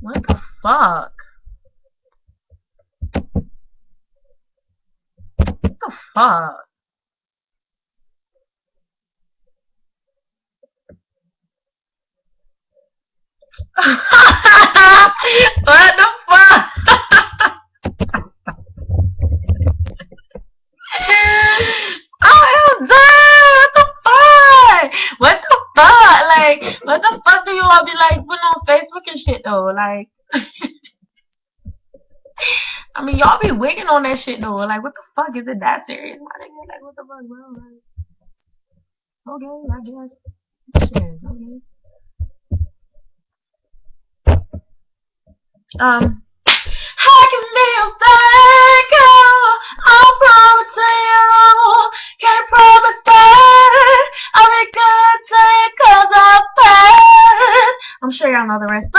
What the fuck? What the fuck? What the fuck? Oh, what the fuck? What the fuck? Like, what the fuck do you all be like putting on Facebook and shit though? Like, I mean, y'all be wigging on that shit though. Like, what the fuck? Is it that serious, my nigga? Like, what the fuck, bro? Like, okay, I guess. Shit, okay. I can live back out. I'm promising you. Can't promise that I'll be good to it 'cause I passed. I'm sure y'all know the rest.